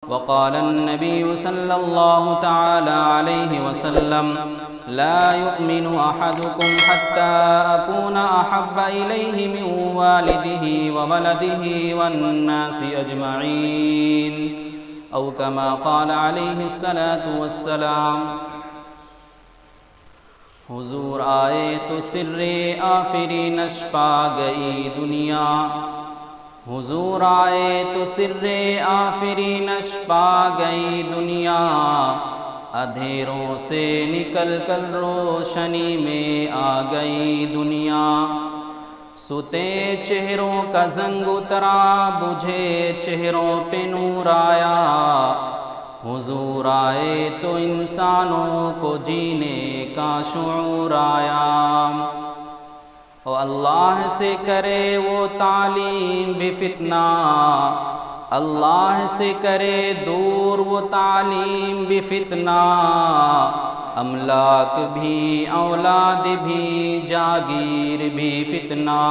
وقال النبي صلى الله تعالى عليه وسلم لا يؤمن أحدكم حتى أكون أحب إليه من والده وولده والناس أجمعين أو كما قال عليه الصلاة والسلام۔ حضور آئے تو سر آفری نش پا گئی دنیا، حضور آئے تو سر آفری نش پا گئی دنیا، اندھیروں سے نکل کر روشنی میں آ گئی دنیا، سوتے چہروں کا زنگ اترا بجھے چہروں پہ نور آیا، حضور آئے تو انسانوں کو جینے کا شعور آیا۔ اور اللہ سے کرے وہ تعلیم بھی فتنہ، اللہ سے کرے دور وہ تعلیم بھی فتنہ، املاک بھی اولاد بھی جاگیر بھی فتنہ،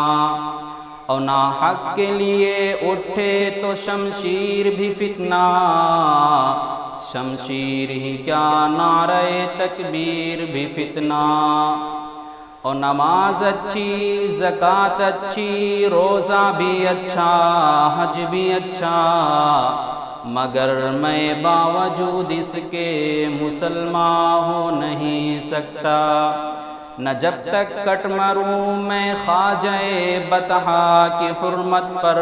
اور ناحق کے لیے اٹھے تو شمشیر بھی فتنہ، شمشیر ہی کیا نعرہ تکبیر بھی فتنہ، اور نماز اچھی زکوٰۃ اچھی روزہ بھی اچھا حج بھی اچھا، مگر میں باوجود اس کے مسلمان ہو نہیں سکتا، نہ جب تک کٹ مروں میں خواجہ بطحا کی حرمت پر،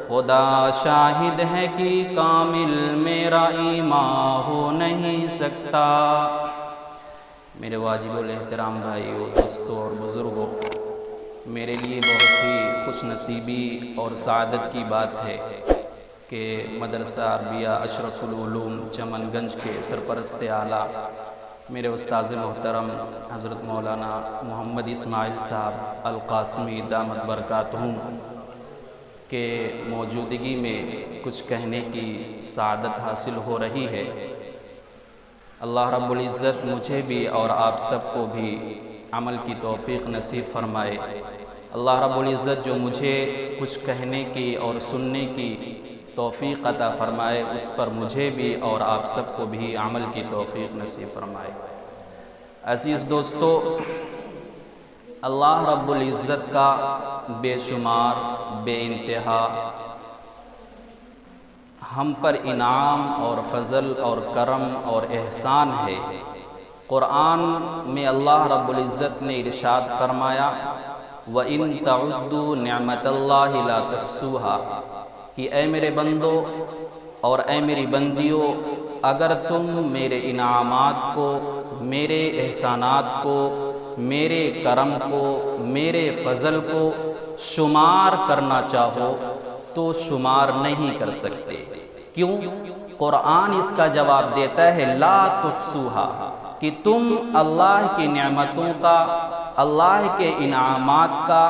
خدا شاہد ہے کہ کامل میرا ایمان ہو نہیں سکتا۔ میرے واجب الاحترام بھائیو، دوستو اور بزرگوں، میرے لیے بہت ہی خوش نصیبی اور سعادت کی بات ہے کہ مدرسہ عربیہ اشرف العلوم چمن گنج کے سرپرست اعلیٰ میرے استاذ محترم حضرت مولانا محمد اسماعیل صاحب القاسمی دامت برکاتہم کے موجودگی میں کچھ کہنے کی سعادت حاصل ہو رہی ہے۔ اللہ رب العزت مجھے بھی اور آپ سب کو بھی عمل کی توفیق نصیب فرمائے۔ اللہ رب العزت جو مجھے کچھ کہنے کی اور سننے کی توفیق عطا فرمائے، اس پر مجھے بھی اور آپ سب کو بھی عمل کی توفیق نصیب فرمائے۔ عزیز دوستو، اللہ رب العزت کا بے شمار بے انتہا ہم پر انعام اور فضل اور کرم اور احسان ہے۔ قرآن میں اللہ رب العزت نے ارشاد فرمایا وَإِن تَعُدُّوا نِعْمَةَ اللَّهِ لَا تُحْصُوهَا، کہ اے میرے بندو اور اے میری بندیوں، اگر تم میرے انعامات کو، میرے احسانات کو، میرے کرم کو، میرے فضل کو شمار کرنا چاہو تو شمار نہیں کر سکتے۔ کیوں؟ قرآن اس کا جواب دیتا ہے لا تحصوہا، کہ تم اللہ کی نعمتوں کا، اللہ کے انعامات کا،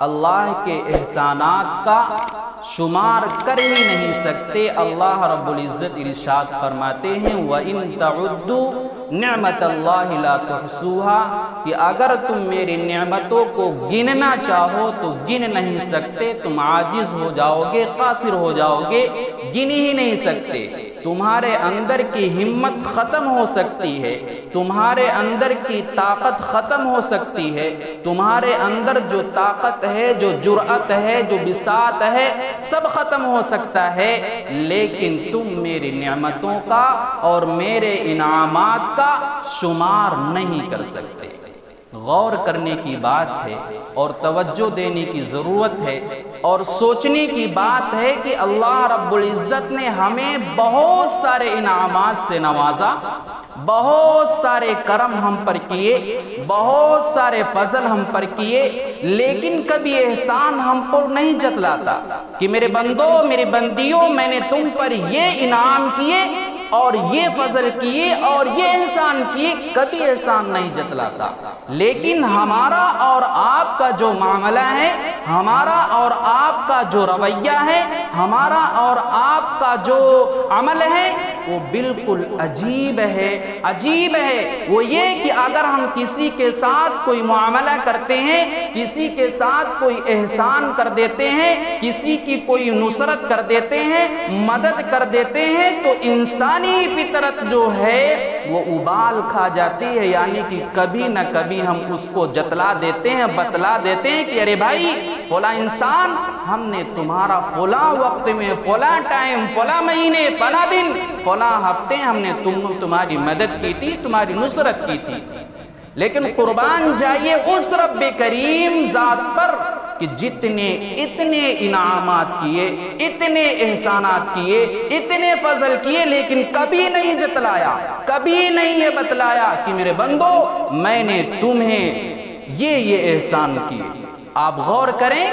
اللہ کے احسانات کا شمار کر ہی نہیں سکتے۔ اللہ رب العزت ارشاد فرماتے ہیں وَإِن تَعُدُّوا نِعْمَةَ اللَّهِ لَا تُحْصُوهَا، کہ اگر تم میری نعمتوں کو گننا چاہو تو گن نہیں سکتے، تم عاجز ہو جاؤ گے، قاصر ہو جاؤ گے، گن ہی نہیں سکتے۔ تمہارے اندر کی ہمت ختم ہو سکتی ہے، تمہارے اندر کی طاقت ختم ہو سکتی ہے، تمہارے اندر جو طاقت ہے، جو جرأت ہے، جو بساط ہے، سب ختم ہو سکتا ہے، لیکن تم میری نعمتوں کا اور میرے انعامات کا شمار نہیں کر سکتے۔ غور کرنے کی بات ہے اور توجہ دینے کی ضرورت ہے اور سوچنے کی بات ہے کہ اللہ رب العزت نے ہمیں بہت سارے انعامات سے نوازا، بہت سارے کرم ہم پر کیے، بہت سارے فضل ہم پر کیے، لیکن کبھی احسان ہم پر نہیں جتلاتا کہ میرے بندوں، میری بندیوں، میں نے تم پر یہ انعام کیے اور یہ فضل کیے اور یہ احسان کیے، کبھی احسان نہیں جتلاتا۔ لیکن ہمارا اور آپ کا جو معاملہ ہے، ہمارا اور آپ کا جو رویہ ہے، ہمارا اور آپ کا جو عمل ہے، وہ بالکل عجیب ہے۔ وہ یہ کہ اگر ہم کسی کے ساتھ کوئی معاملہ کرتے ہیں، کسی کے ساتھ کوئی احسان کر دیتے ہیں، کسی کی کوئی نصرت کر دیتے ہیں، مدد کر دیتے ہیں، تو انسانی فطرت جو ہے وہ ابال کھا جاتی ہے، یعنی کہ کبھی نہ کبھی ہم اس کو جتلا دیتے ہیں، بتلا دیتے ہیں کہ ارے بھائی فلاں انسان، ہم نے تمہارا فلاں وقت میں، فلاں ٹائم، فلاں مہینے، فلاں دن، فلاں ہفتے ہم نے تمہاری مدد کی تھی، تمہاری نصرت کی تھی۔ لیکن قربان جائیے اس رب کریم ذات پر کہ جتنے اتنے انعامات کیے، اتنے احسانات کیے، اتنے فضل کیے، لیکن کبھی نہیں جتلایا، کبھی نہیں یہ بتلایا کہ میرے بندو میں نے تمہیں یہ احسان کیے۔ آپ غور کریں،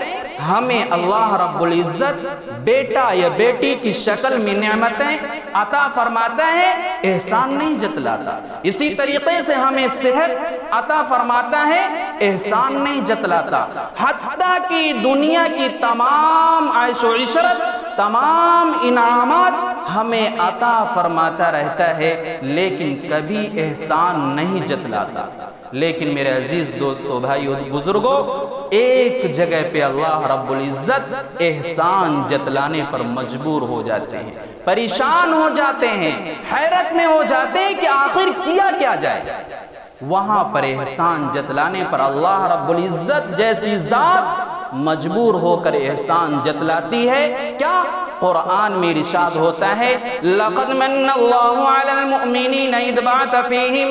ہمیں اللہ رب العزت بیٹا یا بیٹی کی شکل میں نعمتیں عطا فرماتا ہے، احسان نہیں جتلاتا۔ اسی طریقے سے ہمیں صحت عطا فرماتا ہے، احسان نہیں جتلاتا۔ حتیٰ کہ دنیا کی تمام عیش و عشرت، تمام انعامات ہمیں عطا فرماتا رہتا ہے، لیکن کبھی احسان نہیں جتلاتا۔ لیکن میرے عزیز دوستو، بھائیو، بزرگوں، ایک جگہ پہ اللہ رب العزت احسان جتلانے پر مجبور ہو جاتے ہیں، پریشان ہو جاتے ہیں، حیرت میں ہو جاتے ہیں کہ آخر کیا کیا جائے۔ وہاں پر احسان جتلانے پر اللہ رب العزت جیسی ذات مجبور ہو کر احسان جتلاتی ہے۔ کیا؟ قرآن میں ارشاد ہوتا ہے، لَقَدْ مَنَّ اللَّهُ عَلَى الْمُؤْمِنِينَ إِذْ بَعَثَ فِيهِمْ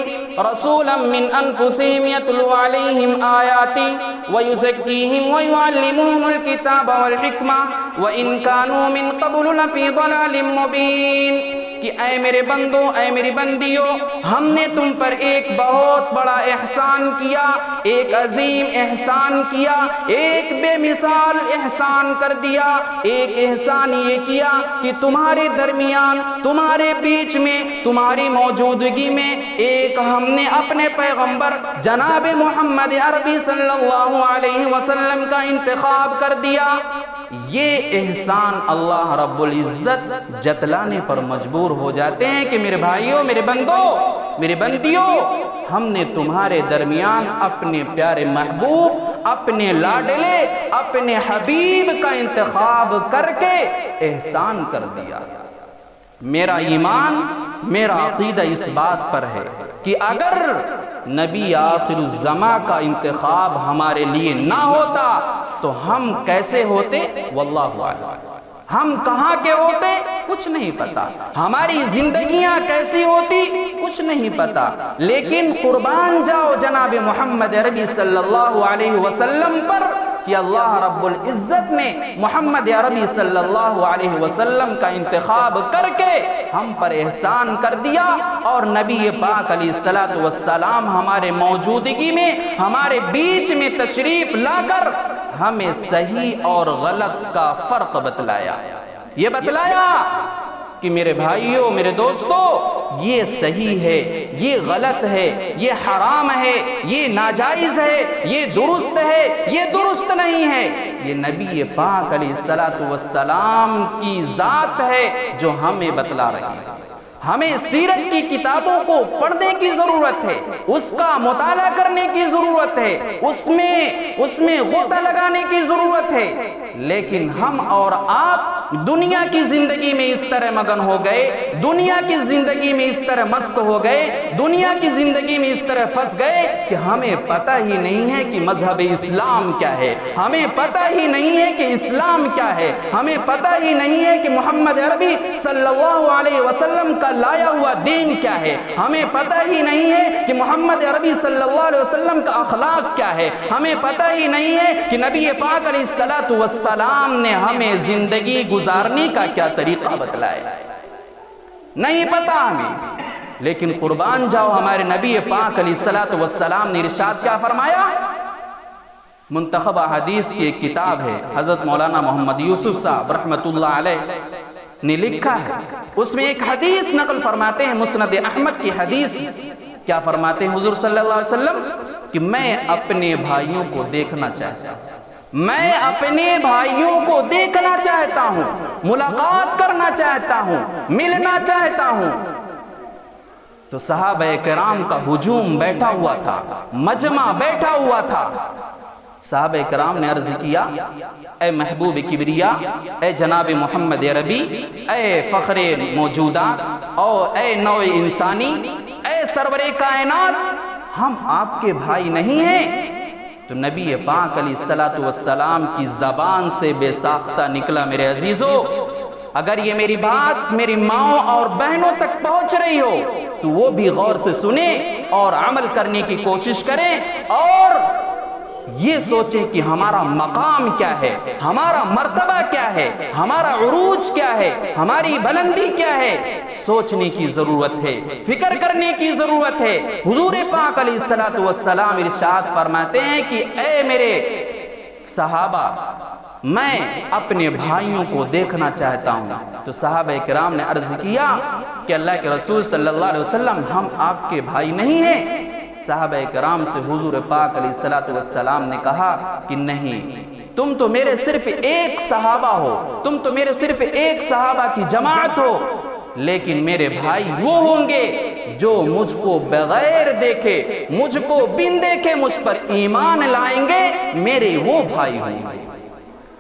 رَسُولًا مِّنْ أَنفُسِهِمْ يَتْلُو عَلَيْهِمْ آيَاتِهِ وَيُزَكِّيهِمْ وَيُعَلِّمُهُمُ الْكِتَابَ وَالْحِكْمَةَ وَإِنْ كَانُوا مِنْ قَبْلُ لَفِي ضَلَالٍ مُّبِينٍ، کہ اے میرے بندو، اے میری بندیوں، ہم نے تم پر ایک بہت بڑا احسان کیا، ایک عظیم احسان کیا، ایک بے مثال احسان کر دیا۔ ایک احسان یہ کیا کہ تمہارے درمیان، تمہارے بیچ میں، تمہاری موجودگی میں ایک ہم نے اپنے پیغمبر جناب محمد عربی صلی اللہ علیہ وسلم کا انتخاب کر دیا۔ یہ احسان اللہ رب العزت جتلانے پر مجبور ہو جاتے ہیں کہ میرے بھائیوں، میرے بندوں، میرے بندیوں، ہم نے تمہارے درمیان اپنے پیارے محبوب، اپنے لاڈلے، اپنے حبیب کا انتخاب کر کے احسان کر دیا۔ میرا ایمان، میرا عقیدہ اس بات پر ہے کہ اگر نبی آخر الزماں کا انتخاب ہمارے لیے نہ ہوتا تو ہم کیسے ہوتے؟ واللہ اعلم۔ ہم کہاں کے ہوتے؟ کچھ نہیں پتا۔ ہماری زندگیاں کیسی ہوتی؟ کچھ نہیں پتا۔ لیکن قربان جاؤ جناب محمد عربی صلی اللہ علیہ وسلم پر کہ اللہ رب العزت نے محمد عربی صلی اللہ علیہ وسلم کا انتخاب کر کے ہم پر احسان کر دیا، اور نبی پاک علیہ الصلوۃ والسلام ہمارے موجودگی میں، ہمارے بیچ میں تشریف لا کر ہمیں صحیح اور غلط کا فرق بتلایا۔ یہ بتلایا کہ میرے بھائیوں، میرے دوستو، یہ صحیح ہے، یہ غلط ہے، یہ حرام ہے، یہ ناجائز ہے، یہ درست ہے، یہ درست نہیں ہے۔ یہ نبی پاک علیہ الصلوۃ والسلام کی ذات ہے جو ہمیں بتلا رہی ہے۔ ہمیں سیرت کی کتابوں کو پڑھنے کی ضرورت ہے، اس کا مطالعہ کرنے کی ضرورت ہے، اس میں غوطہ لگانے کی ضرورت ہے۔ لیکن ہم اور آپ دنیا کی زندگی میں اس طرح مگن ہو گئے، دنیا کی زندگی میں اس طرح مست ہو گئے، دنیا کی زندگی میں اس طرح پھنس گئے کہ ہمیں پتہ ہی نہیں ہے کہ مذہب اسلام کیا ہے، ہمیں پتہ ہی نہیں ہے کہ اسلام کیا ہے، ہمیں پتہ ہی نہیں ہے کہ محمد عربی صلی اللہ علیہ وسلم کا لایا ہوا دین کیا ہے، ہمیں پتہ ہی نہیں ہے کہ محمد عربی صلی اللہ علیہ وسلم کا اخلاق کیا ہے، ہمیں پتہ ہی نہیں ہے کہ نبی پاک علیہ الصلوۃ والسلام نے ہمیں زندگی گزارنے کا کیا طریقہ بتلایا، نہیں پتہ ہمیں۔ لیکن قربان جاؤ، ہمارے نبی پاک علیہ الصلوۃ والسلام نے ارشاد کیا فرمایا؟ منتخب احادیث کی ایک کتاب ہے، حضرت مولانا محمد یوسف صاحب رحمۃ اللہ علیہ نے لکھا ہے، اس میں ایک حدیث نقل فرماتے ہیں، مسند احمد کی حدیث۔ کیا فرماتے ہیں حضور صلی اللہ علیہ وسلم؟ کہ میں اپنے بھائیوں کو دیکھنا چاہتا ہوں، میں اپنے بھائیوں کو دیکھنا چاہتا ہوں، ملاقات کرنا چاہتا ہوں، ملنا چاہتا ہوں۔ تو صحابہ کرام کا ہجوم بیٹھا ہوا تھا، مجمع بیٹھا ہوا تھا۔ صحابہ کرام نے عرض کیا، اے محبوب کبریا، اے جناب محمد عربی، اے فخر موجودات، اور اے نوع انسانی، اے سرور کائنات، ہم آپ کے بھائی نہیں ہیں؟ تو نبی پاک علیہ الصلوۃ والسلام کی زبان سے بے ساختہ نکلا، میرے عزیزو، اگر یہ میری بات میری ماں اور بہنوں تک پہنچ رہی ہو تو وہ بھی غور سے سنیں اور عمل کرنے کی کوشش کریں، اور یہ سوچیں کہ ہمارا مقام کیا ہے، ہمارا مرتبہ کیا ہے، ہمارا عروج کیا ہے، ہماری بلندی کیا ہے۔ سوچنے کی ضرورت ہے، فکر کرنے کی ضرورت ہے۔ حضور پاک علیہ الصلوۃ والسلام ارشاد فرماتے ہیں کہ اے میرے صحابہ، میں اپنے بھائیوں کو دیکھنا چاہتا ہوں۔ تو صحابہ کرام نے عرض کیا کہ اللہ کے رسول صلی اللہ علیہ وسلم، ہم آپ کے بھائی نہیں ہیں؟ صحابہ کرام سے حضور پاک علیہ الصلوۃ والسلام نے کہا کہ نہیں، تم تو میرے صرف ایک صحابہ ہو، تم تو میرے صرف ایک صحابہ کی جماعت ہو، لیکن میرے بھائی وہ ہوں گے جو مجھ کو بغیر دیکھے، مجھ کو بن دیکھے مجھ پر ایمان لائیں گے، میرے وہ بھائی ہوں گے۔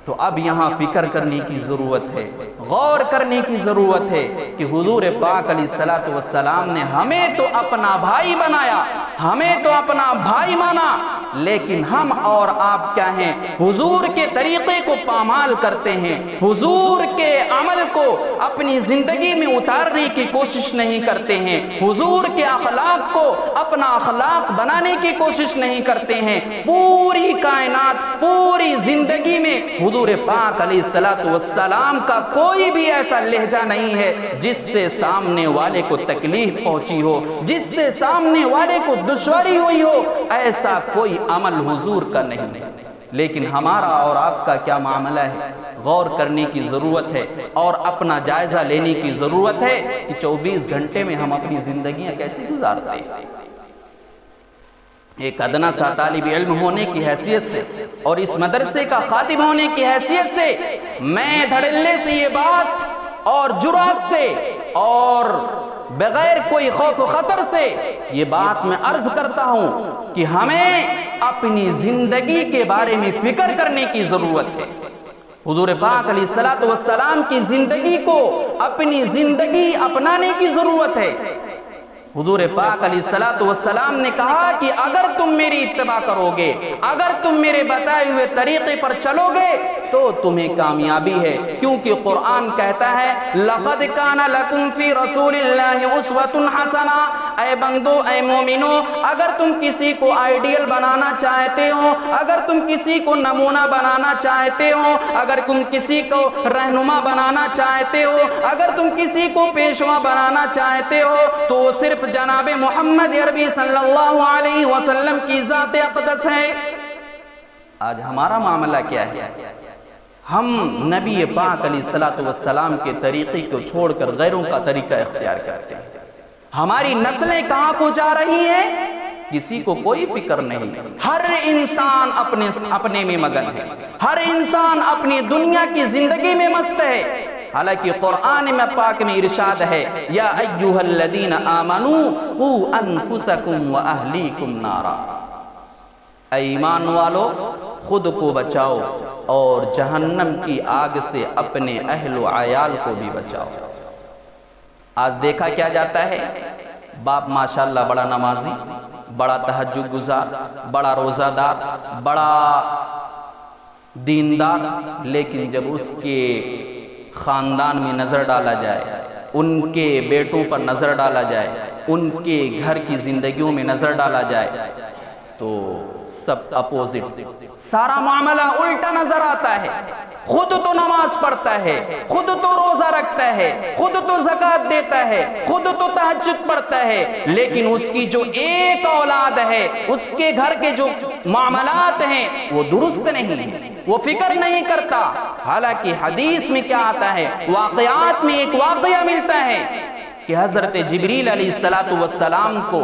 تو اب یہاں فکر کرنے کی ضرورت ہے، غور کرنے کی ضرورت ہے کہ حضور پاک علیہ الصلوۃ والسلام نے ہمیں تو اپنا بھائی بنایا، ہمیں تو اپنا بھائی مانا، لیکن ہم اور آپ کیا ہیں؟ حضور کے طریقے کو پامال کرتے ہیں، حضور کے عمل کو اپنی زندگی میں اتارنے کی کوشش نہیں کرتے ہیں، حضور کے اخلاق کو اپنا اخلاق بنانے کی کوشش نہیں کرتے ہیں۔ پوری کائنات، پوری زندگی میں حضور پاک علیہ الصلوۃ والسلام کا کوئی بھی ایسا لہجہ نہیں ہے جس سے سامنے والے کو تکلیف پہنچی ہو، جس سے سامنے والے کو دشواری ہوئی ہو، ایسا کوئی عمل حضور کا نہیں ہے۔ لیکن ہمارا اور آپ کا کیا معاملہ ہے؟ غور کرنے کی ضرورت ہے اور اپنا جائزہ لینے کی ضرورت ہے کہ 24 گھنٹے میں ہم اپنی زندگیاں کیسے گزارتے ہیں۔ ایک ادنا سا طالب علم ہونے کی حیثیت سے اور اس مدرسے کا خادم ہونے کی حیثیت سے میں دھڑلے سے یہ بات اور جرأت سے اور بغیر کوئی خوف و خطر سے یہ بات میں عرض کرتا ہوں کہ ہمیں اپنی زندگی کے بارے میں فکر کرنے کی ضرورت ہے۔ حضور پاک علیہ الصلوۃ والسلام کی زندگی کو اپنی زندگی اپنانے کی ضرورت ہے۔ حضور پاک علیہ الصلوۃ والسلام نے کہا کہ اگر تم میری اتباع کرو گے، اگر تم میرے بتائے ہوئے طریقے پر چلو گے تو تمہیں کامیابی ہے، کیونکہ قرآن کہتا ہے لَقَدْ كَانَ لَكُمْ فِي رَسُولِ اللَّهِ أُسْوَةٌ حَسَنَةٌ۔ اے بندو، اے مومنو، اگر تم کسی کو آئیڈیل بنانا چاہتے ہو، اگر تم کسی کو نمونہ بنانا چاہتے ہو، اگر تم کسی کو رہنما بنانا چاہتے ہو، اگر تم کسی کو پیشوا بنانا چاہتے ہو تو وہ صرف جناب محمد عربی صلی اللہ علیہ وسلم کی ذات اقدس ہے۔ آج ہمارا معاملہ کیا ہے؟ ہم نبی پاک علیہ الصلوۃ والسلام کے طریقے کو چھوڑ کر غیروں کا طریقہ اختیار کرتے ہیں۔ ہماری نسلیں کہاں کو جا رہی ہیں؟ کسی کو کوئی فکر نہیں۔ ہر انسان اپنے میں مگن ہے، ہر انسان اپنی دنیا کی زندگی میں مست ہے۔ حالانکہ قرآن میں پاک میں ارشاد ہے یا ایھا الذین آمنوا قوا انفسکم واہلیکم نارا، اے ایمان والو خود کو بچاؤ اور جہنم کی آگ سے اپنے اہل و عیال کو بھی بچاؤ۔ آج دیکھا کیا جاتا ہے؟ باپ ماشاءاللہ بڑا نمازی، بڑا تہجد گزار، بڑا روزہ دار، بڑا دیندار، لیکن جب اس کے خاندان میں نظر ڈالا جائے، ان کے بیٹوں پر نظر ڈالا جائے، ان کے گھر کی زندگیوں میں نظر ڈالا جائے تو سب اپوزٹ، سارا معاملہ الٹا نظر آتا ہے۔ خود تو نماز پڑھتا ہے، خود تو روزہ رکھتا ہے، خود تو زکوٰۃ دیتا ہے، خود تو تہجد پڑھتا ہے، لیکن اس کی جو ایک اولاد ہے، اس کے گھر کے جو معاملات ہیں وہ درست نہیں ہیں، وہ فکر نہیں کرتا۔ حالانکہ حدیث میں کیا آتا ہے؟ واقعات میں ایک واقعہ ملتا ہے کہ حضرت جبریل علیہ الصلوۃ والسلام کو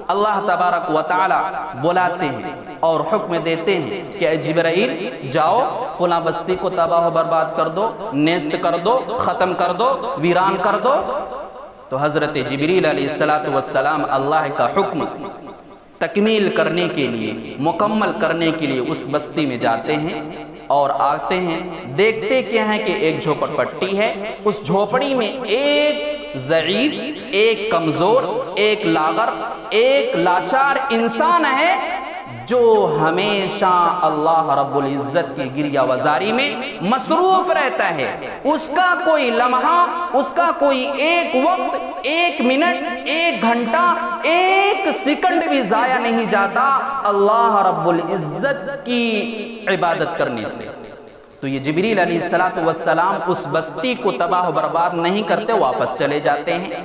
اللہ تبارک و تعالی بلاتے ہیں اور حکم دیتے ہیں کہ اے جبرائیل جاؤ فلاں بستی کو تباہ و برباد کر دو، نیست کر دو، ختم کر دو، ویران کر دو، تو حضرت جبریل علیہ السلام اللہ کا حکم تکمیل کرنے کے لیے، مکمل کرنے کے لیے اس بستی میں جاتے ہیں اور آتے ہیں، دیکھتے کیا ہیں کہ ایک جھوپڑ پٹی ہے، اس جھوپڑی میں ایک ضعیف، ایک کمزور، ایک لاغر، ایک لاچار انسان ہے جو ہمیشہ اللہ رب العزت کی گریہ وزاری میں مصروف رہتا ہے۔ اس کا کوئی لمحہ، اس کا کوئی ایک وقت، ایک منٹ، ایک گھنٹہ، ایک سیکنڈ بھی ضائع نہیں جاتا اللہ رب العزت کی عبادت کرنے سے۔ تو یہ جبریل علیہ السلام اس بستی کو تباہ و برباد نہیں کرتے، واپس چلے جاتے ہیں۔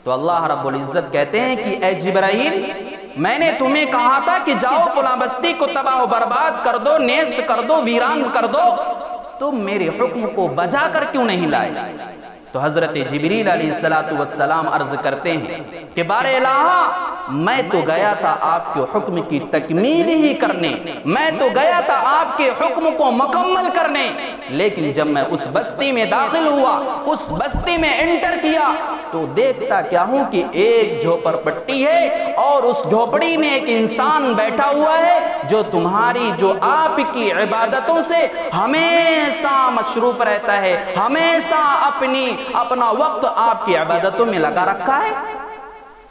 تو اللہ رب العزت کہتے ہیں کہ اے جبرائیل، میں نے تمہیں کہا تھا کہ جاؤ فلاں بستی کو تباہ و برباد کر دو، نیست کر دو، ویران کر دو، تم میرے حکم کو بجا کر کیوں نہیں لائے؟ تو حضرت جبریل علیہ السلام عرض کرتے ہیں کہ بار الہ، میں تو گیا تھا آپ کے حکم کی تکمیل ہی کرنے، میں تو گیا تھا آپ کے حکم کو مکمل کرنے، لیکن جب میں اس بستی میں داخل ہوا، اس بستی میں انٹر کیا، تو دیکھتا کیا ہوں کہ ایک جھوپڑ پٹی ہے اور اس جھوپڑی میں ایک انسان بیٹھا ہوا ہے جو تمہاری، جو آپ کی عبادتوں سے ہمیشہ مصروف رہتا ہے، ہمیشہ اپنا وقت آپ کی عبادتوں میں لگا رکھا ہے۔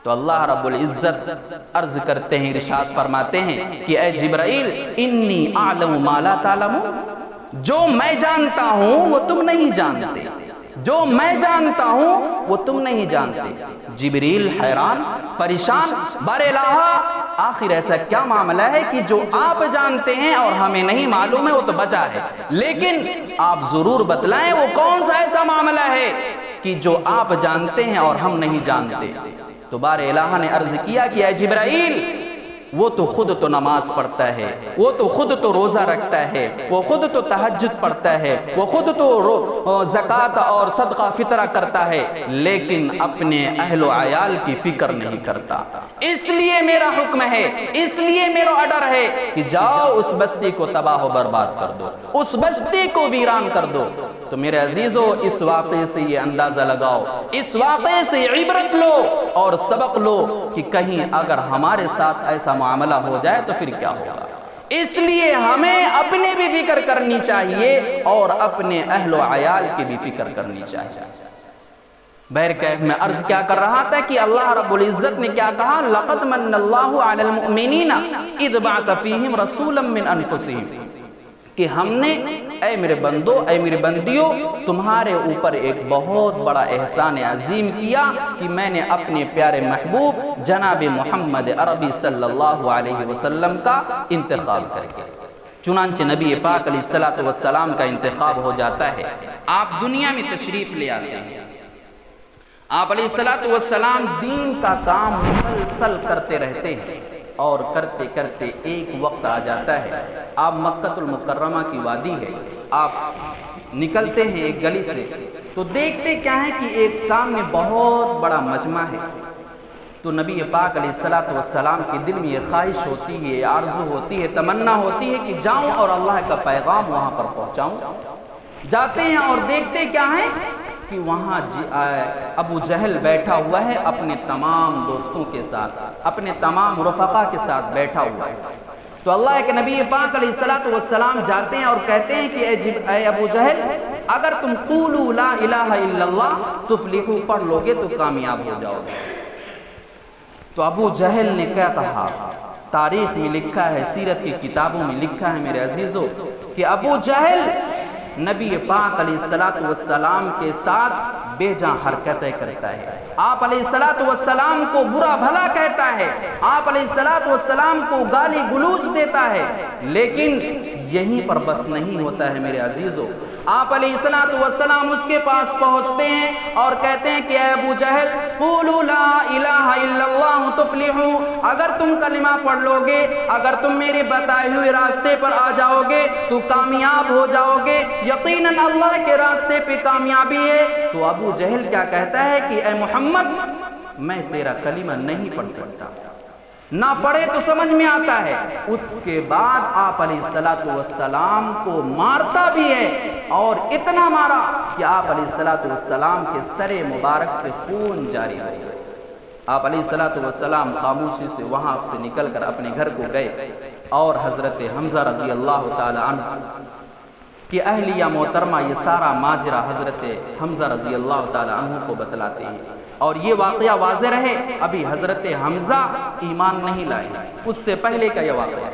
تو اللہ رب العزت عرض کرتے ہیں، ارشاد فرماتے ہیں کہ اے جبرائیل، انی اعلم ما لا تعلمون، جو میں جانتا ہوں وہ تم نہیں جانتے، جو میں جانتا ہوں وہ تم نہیں جانتے۔ جبریل حیران، پریشان، بار الہ، آخر ایسا کیا معاملہ ہے کہ جو آپ جانتے ہیں اور ہمیں نہیں معلوم ہے؟ وہ تو بچا ہے، لیکن آپ ضرور بتلائیں وہ کون سا ایسا معاملہ ہے کہ جو آپ جانتے ہیں اور ہم نہیں جانتے۔ تو بار الہ نے عرض کیا کہ اے جبرائیل، وہ تو خود تو نماز پڑھتا ہے، وہ تو خود تو روزہ رکھتا ہے، وہ خود تو تہجد پڑھتا ہے، وہ خود تو زکوٰۃ اور صدقہ فطرہ کرتا ہے، لیکن اپنے اہل و عیال کی فکر نہیں کرتا۔ اس لیے میرا حکم ہے، اس لیے میرا آرڈر ہے کہ جاؤ اس بستی کو تباہ و برباد کر دو، اس بستی کو ویران کر دو۔ تو میرے عزیزو، اس واقعے سے یہ اندازہ لگاؤ، اس واقعے سے عبرت لو اور سبق لو کہ کہیں اگر ہمارے ساتھ ایسا معاملہ ہو جائے تو پھر کیا ہوگا۔ اس لیے ہمیں اپنے بھی فکر کرنی چاہیے اور اپنے اہل و عیال کی بھی فکر کرنی چاہیے۔ بہرکیف میں عرض کیا کر رہا تھا کہ اللہ رب العزت نے کیا کہا، لَقَدْ مَنَّ اللَّهُ عَلَى الْمُؤْمِنِينَ إِذْ بَعَثَ فِيهِمْ رَسُولًا مِّنْ أَنفُسِهِمْ، کہ ہم نے، اے میرے بندو، اے میرے بندیوں، تمہارے اوپر ایک بہت بڑا احسان عظیم کیا کہ میں نے اپنے پیارے محبوب جناب محمد عربی صلی اللہ علیہ وسلم کا انتخاب کر کے، چنانچہ نبی پاک علیہ السلام کا انتخاب ہو جاتا ہے، آپ دنیا میں تشریف لے آتے ہیں، آپ علیہ السلام دین کا کام مسلسل کرتے رہتے ہیں، اور کرتے کرتے ایک وقت آ جاتا ہے، آپ مکہ المکرمہ کی وادی ہے، آپ نکلتے ہیں ایک گلی سے، تو دیکھتے کیا ہے کہ ایک سامنے بہت بڑا مجمع ہے۔ تو نبی پاک علیہ السلام کے دل میں یہ خواہش ہوتی ہے، آرزو ہوتی ہے، تمنا ہوتی ہے کہ جاؤں اور اللہ کا پیغام وہاں پر پہنچاؤں۔ جاتے ہیں اور دیکھتے کیا ہے کہ وہاں ابو جہل بیٹھا ہوا ہے اپنے تمام دوستوں کے ساتھ، اپنے تمام رفقا کے ساتھ بیٹھا ہوا ہے۔ تو اللہ کے نبی پاک علیہ السلام جاتے ہیں اور کہتے ہیں کہ اے ابو جہل، اگر تم قولوا لا الہ الا اللہ تفلحوا پڑھ لو گے تو کامیاب ہو جاؤ گے۔ تو ابو جہل نے کیا کہا؟ تاریخ میں لکھا ہے، سیرت کی کتابوں میں لکھا ہے میرے عزیزو، کہ ابو جہل نبی پاک علیہ السلام کے ساتھ بے جان حرکتیں کرتا ہے، آپ علیہ السلام کو برا بھلا کہتا ہے، آپ علیہ السلام کو گالی گلوچ دیتا ہے، لیکن یہیں پر بس نہیں ہوتا ہے میرے عزیزو۔ آپ علیہ السلام اس کے پاس پہنچتے ہیں اور کہتے ہیں کہ اے ابو جہل، قولوا لا الہ الا اللہ تفلحوا، اگر تم کلمہ پڑھ لو گے، اگر تم میرے بتائے ہوئے راستے پر آ جاؤ گے تو کامیاب ہو جاؤ گے، یقیناً اللہ کے راستے پہ کامیابی ہے۔ تو ابو جہل کیا کہتا ہے کہ اے محمد، میں تیرا کلمہ نہیں پڑھ سکتا، نہ پڑھے تو سمجھ میں آتا ہے، اس کے بعد آپ علیہ الصلوۃ والسلام کو مارتا بھی ہے، اور اتنا مارا کہ آپ علیہ الصلوۃ والسلام کے سر مبارک سے خون جاری ہو گیا۔ آپ علیہ الصلوۃ والسلام خاموشی سے وہاں سے نکل کر اپنے گھر کو گئے، اور حضرت حمزہ رضی اللہ تعالی عنہ کہ اہلیہ محترمہ یہ سارا ماجرا حضرت حمزہ رضی اللہ تعالی عنہ کو بتلاتے ہیں، اور یہ واقعہ واضح رہے ابھی حضرت حمزہ ایمان نہیں لائے، اس سے پہلے کا یہ واقعہ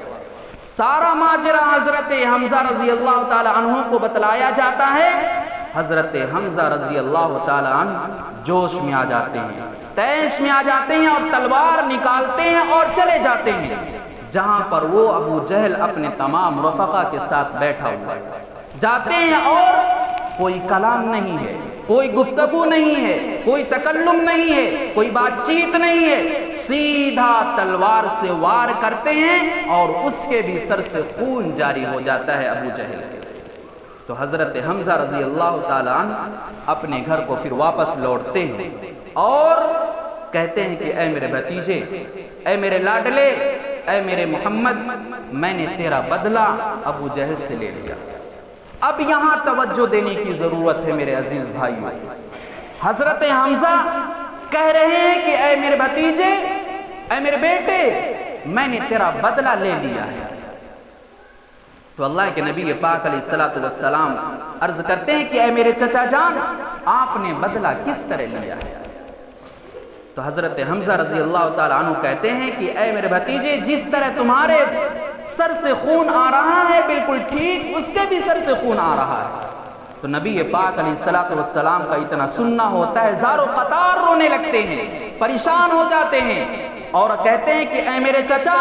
سارا ماجرا حضرت حمزہ رضی اللہ تعالی عنہ کو بتلایا جاتا ہے۔ حضرت حمزہ رضی اللہ تعالی عنہ جوش میں آ جاتے ہیں، تیش میں آ جاتے ہیں، اور تلوار نکالتے ہیں اور چلے جاتے ہیں جہاں پر وہ ابو جہل اپنے تمام رفقا کے ساتھ بیٹھا ہوا ہے۔ جاتے ہیں اور کوئی کلام نہیں ہے، کوئی گفتگو نہیں ہے، کوئی تکلم نہیں ہے، کوئی بات چیت نہیں ہے، سیدھا تلوار سے وار کرتے ہیں اور اس کے بھی سر سے خون جاری ہو جاتا ہے ابو جہل کے۔ تو حضرت حمزہ رضی اللہ تعالی عنہ اپنے گھر کو پھر واپس لوٹتے ہیں اور کہتے ہیں کہ اے میرے بھتیجے، اے میرے لاڈلے، اے میرے محمد، میں نے تیرا بدلہ ابو جہل سے لے لیا۔ اب یہاں توجہ دینے کی ضرورت ہے میرے عزیز بھائیوں۔ حضرت حمزہ کہہ رہے ہیں کہ اے میرے بھتیجے، اے میرے بیٹے، میں نے تیرا بدلہ لے لیا ہے۔ تو اللہ کے نبی پاک علیہ الصلوۃ والسلام عرض کرتے ہیں کہ اے میرے چچا جان، آپ نے بدلہ کس طرح لیا ہے؟ تو حضرت حمزہ رضی اللہ تعالی عنہ کہتے ہیں کہ اے میرے بھتیجے، جس طرح تمہارے سر سے خون آ رہا ہے بالکل ٹھیک اس کے بھی سر سے خون آ رہا ہے۔ تو نبی پاک علیہ الصلوۃ والسلام کا اتنا سننا ہوتا ہے، زار و قطار رونے لگتے ہیں، پریشان ہو جاتے ہیں اور کہتے ہیں کہ اے میرے چچا،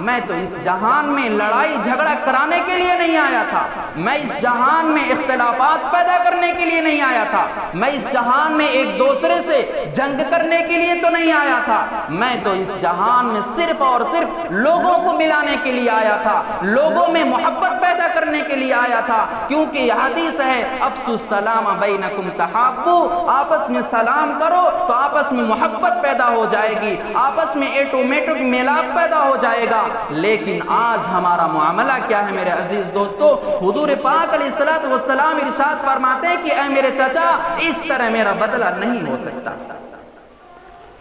میں تو اس جہان میں لڑائی جھگڑا کرانے کے لیے نہیں آیا تھا، میں اس جہان میں اختلافات پیدا کرنے کے لیے نہیں آیا تھا، میں اس جہان میں ایک دوسرے سے جنگ کرنے کے لیے تو نہیں آیا تھا، میں تو اس جہان میں صرف اور صرف لوگوں کو ملانے کے لیے آیا تھا، لوگوں میں محبت پیدا کرنے کے لیے آیا تھا، کیونکہ یہ حدیث ہے افشوا السلام بینکم تحابوا، آپس میں سلام کرو تو آپس میں محبت پیدا ہو جائے گی، آپس میں ایٹومیٹک میلاپ پیدا ہو جائے گا۔ لیکن آج ہمارا معاملہ کیا ہے میرے عزیز دوستو؟ حضور پاک علیہ الصلوۃ والسلام ارشاد فرماتے ہیں کہ اے میرے چچا، اس طرح میرا بدلہ نہیں ہو سکتا۔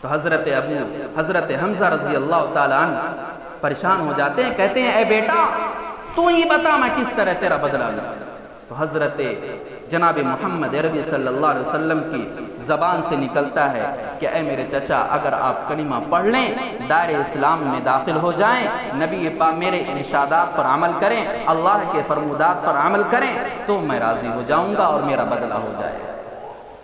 تو حضرت حمزہ رضی اللہ تعالی عنہ پریشان ہو جاتے ہیں، کہتے ہیں اے بیٹا، تو ہی بتا میں کس طرح تیرا بدلہ لوں۔ تو حضرت جناب محمد عربی صلی اللہ علیہ وسلم کی زبان سے نکلتا ہے کہ اے میرے چچا، اگر آپ کلمہ پڑھ لیں، دائرہ اسلام میں داخل ہو جائیں، نبی پاک میرے ارشادات پر عمل کریں، اللہ کے فرمودات پر عمل کریں، تو میں راضی ہو جاؤں گا اور میرا بدلہ ہو جائے گا۔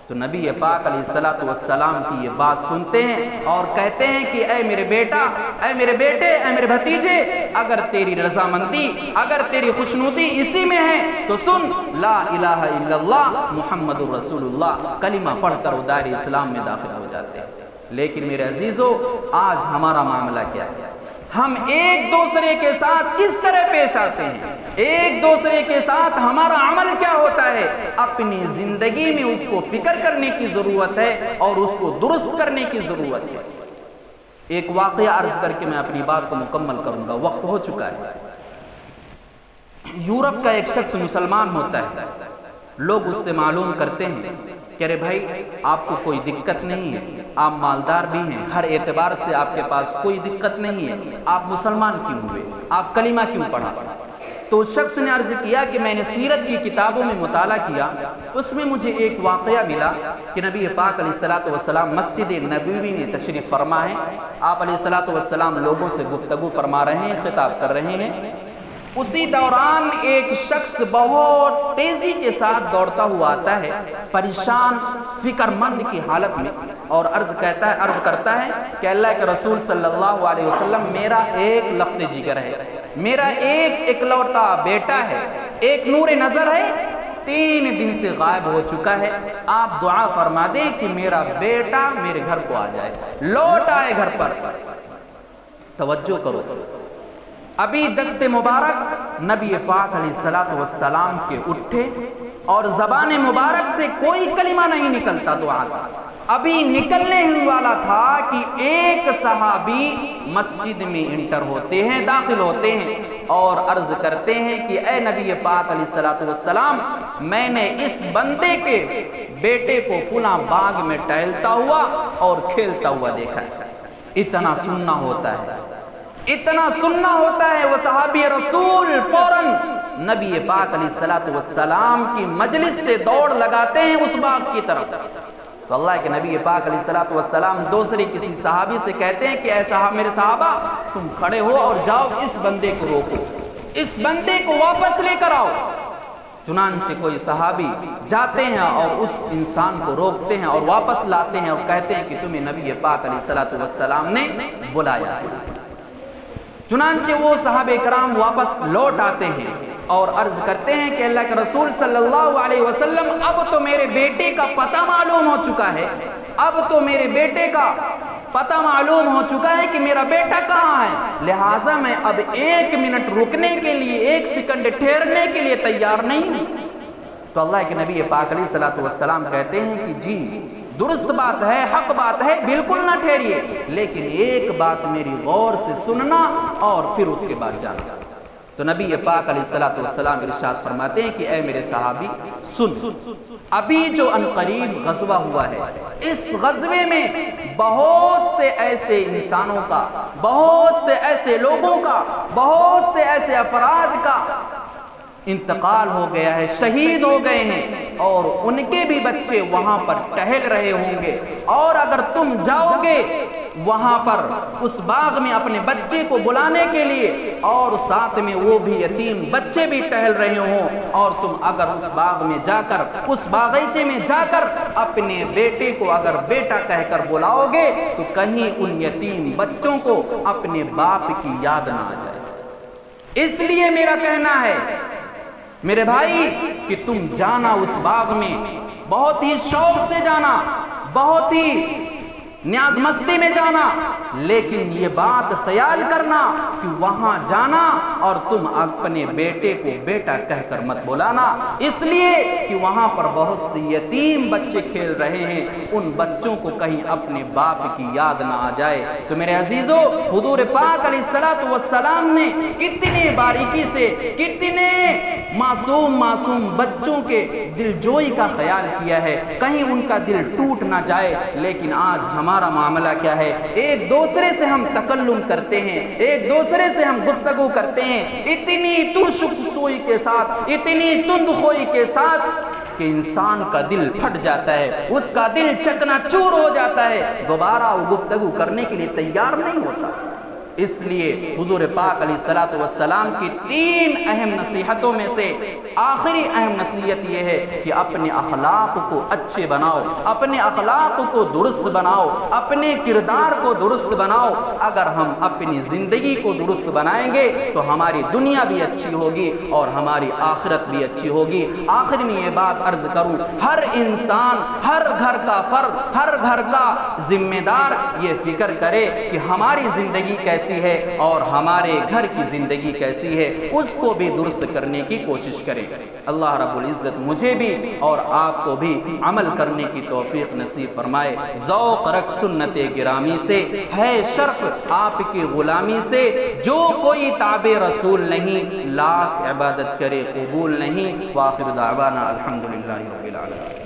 تو نبی پاک علیہ الصلوۃ والسلام کی یہ بات سنتے ہیں اور کہتے ہیں کہ اے میرے بیٹا، اے میرے بیٹے، اے میرے بھتیجے، اگر تیری رضامندی، اگر تیری خوشنودی اسی میں ہے تو سن، لا الہ الا اللہ محمد الرسول اللہ کلمہ پڑھ کر وہ دائرہ اسلام میں داخل ہو جاتے ہیں۔ لیکن میرے عزیزو، آج ہمارا معاملہ کیا ہے؟ ہم ایک دوسرے کے ساتھ کس طرح پیش آتے ہیں؟ ایک دوسرے کے ساتھ ہمارا عمل کیا ہوتا ہے؟ اپنی زندگی میں اس کو فکر کرنے کی ضرورت ہے اور اس کو درست کرنے کی ضرورت ہے۔ ایک واقعہ عرض کر کے میں اپنی بات کو مکمل کروں گا، وقت ہو چکا ہے۔ یورپ کا ایک شخص مسلمان ہوتا ہے، لوگ اس سے معلوم کرتے ہیں کہ ارے بھائی، آپ کو کوئی دقت نہیں ہے، آپ مالدار بھی ہیں، ہر اعتبار سے آپ کے پاس کوئی دقت نہیں ہے، آپ مسلمان کیوں ہوئے؟ آپ کلمہ کیوں پڑھا؟ تو اس شخص نے عرض کیا کہ میں نے سیرت کی کتابوں میں مطالعہ کیا، اس میں مجھے ایک واقعہ ملا کہ نبی پاک علیہ الصلوۃ والسلام مسجد نبوی میں تشریف فرما ہے، آپ علیہ الصلوۃ والسلام لوگوں سے گفتگو فرما رہے ہیں، خطاب کر رہے ہیں۔ اسی دوران ایک شخص بہت تیزی کے ساتھ دوڑتا ہوا آتا ہے، پریشان فکر مند کی حالت میں، اور عرض کرتا ہے کہ اللہ کے رسول صلی اللہ علیہ وسلم، میرا ایک لخت جگر ہے، میرا ایک اکلوتا بیٹا ہے، ایک نور نظر ہے، 3 دن سے غائب ہو چکا ہے، آپ دعا فرما دیں کہ میرا بیٹا میرے گھر کو آ جائے، لوٹ آئے گھر پر۔ توجہ کرو، ابھی دست مبارک نبی پاک علیہ الصلوۃ والسلام کے اٹھے اور زبان مبارک سے کوئی کلمہ نہیں نکلتا دعا کا، ابھی نکلنے ہی والا تھا کہ ایک صحابی مسجد میں انٹر ہوتے ہیں، داخل ہوتے ہیں اور عرض کرتے ہیں کہ اے نبی پاک علیہ الصلوۃ والسلام، میں نے اس بندے کے بیٹے کو فلاں باغ میں ٹہلتا ہوا اور کھیلتا ہوا دیکھا ہے۔ اتنا سننا ہوتا ہے، اتنا سننا ہوتا ہے۔ وہ صحابی رسول فوراً نبی پاک علیہ الصلوۃ والسلام کی مجلس سے دوڑ لگاتے ہیں اس باغ کی طرف۔ تو اللہ کے نبی پاک علیہ الصلوۃ والسلام دوسرے کسی صحابی سے کہتے ہیں کہ اے صاحب، میرے صحابہ، تم کھڑے ہو اور جاؤ اس بندے کو روکو، اس بندے کو واپس لے کر آؤ۔ چنانچہ کوئی صحابی جاتے ہیں اور اس انسان کو روکتے ہیں اور واپس لاتے ہیں اور کہتے ہیں کہ تمہیں نبی پاک علیہ الصلوۃ والسلام نے بلایا ہے۔ چنانچہ وہ صحابہ کرام واپس لوٹ آتے ہیں اور عرض کرتے ہیں کہ اللہ کے رسول صلی اللہ علیہ وسلم، اب تو میرے بیٹے کا پتہ معلوم ہو چکا ہے، اب تو میرے بیٹے کا پتہ معلوم ہو چکا ہے کہ میرا بیٹا کہاں ہے، لہٰذا میں اب 1 منٹ رکنے کے لیے، 1 سیکنڈ ٹھہرنے کے لیے تیار نہیں ہوں۔ تو اللہ کے نبی پاک علیہ الصلوۃ والسلام کہتے ہیں کہ جی درست بات ہے، حق بات ہے، بالکل نہ ٹھہریے، لیکن ایک بات میری غور سے سننا اور پھر اس کے بعد جانا۔ تو نبی پاک علیہ الصلوۃ والسلام ارشاد فرماتے ہیں کہ اے میرے صحابی سن، ابھی جو عنقریب غزوہ ہوا ہے، اس غزوے میں بہت سے ایسے انسانوں کا، بہت سے ایسے لوگوں کا، بہت سے ایسے افراد کا انتقال ہو گیا ہے، شہید ہو گئے ہیں، اور ان کے بھی بچے وہاں پر ٹہل رہے ہوں گے، اور اگر تم جاؤ گے وہاں پر اس باغ میں اپنے بچے کو بلانے کے لیے، اور ساتھ میں وہ بھی یتیم بچے بھی ٹہل رہے ہوں، اور تم اگر اس باغ میں جا کر، اس باغیچے میں جا کر اپنے بیٹے کو اگر بیٹا کہہ کر بلاؤ گے تو کہیں ان یتیم بچوں کو اپنے باپ کی یاد نہ آ جائے۔ اس لیے میرا کہنا ہے میرے بھائی کہ تم جانا اس باغ میں، بہت ہی شوق سے جانا، بہت ہی نیاز مستی میں جانا، لیکن یہ بات خیال کرنا کہ وہاں جانا اور تم اپنے بیٹے کو بیٹا کہہ کر مت بلانا، اس لیے کہ وہاں پر بہت سے یتیم بچے کھیل رہے ہیں، ان بچوں کو کہیں اپنے باپ کی یاد نہ آ جائے۔ تو میرے عزیزو، حضور پاک علیہ الصلوۃ والسلام نے کتنی باریکی سے، کتنے معصوم بچوں کے دل جوئی کا خیال کیا ہے، کہیں ان کا دل ٹوٹ نہ جائے۔ لیکن آج ہمارا معاملہ کیا ہے؟ ایک دوسرے سے ہم تکلم کرتے ہیں، ایک دوسرے سے ہم گفتگو کرتے ہیں اتنی ترشک سوئی کے ساتھ، اتنی تند خوئی کے ساتھ کہ انسان کا دل پھٹ جاتا ہے، اس کا دل چکنا چور ہو جاتا ہے، دوبارہ وہ گفتگو کرنے کے لیے تیار نہیں ہوتا۔ اس لیے حضور پاک علیہ الصلوۃ والسلام کی 3 اہم نصیحتوں میں سے آخری اہم نصیحت یہ ہے کہ اپنے اخلاق کو اچھے بناؤ، اپنے اخلاق کو درست بناؤ، اپنے کردار کو درست بناؤ۔ اگر ہم اپنی زندگی کو درست بنائیں گے تو ہماری دنیا بھی اچھی ہوگی اور ہماری آخرت بھی اچھی ہوگی۔ آخر میں یہ بات عرض کروں، ہر انسان، ہر گھر کا فرد، ہر گھر کا ذمہ دار یہ فکر کرے کہ ہماری زندگی کیسی ہے اور ہمارے گھر کی زندگی کیسی ہے، اس کو بھی درست کرنے کی کوشش کریں۔ اللہ رب العزت مجھے بھی اور آپ کو بھی عمل کرنے کی توفیق نصیب فرمائے۔ ذوق رکھ سنت گرامی سے، ہے شرف آپ کی غلامی سے، جو کوئی تابع رسول نہیں، لاکھ عبادت کرے قبول نہیں۔ وآخر دعوانا الحمدللہ رب العالمین۔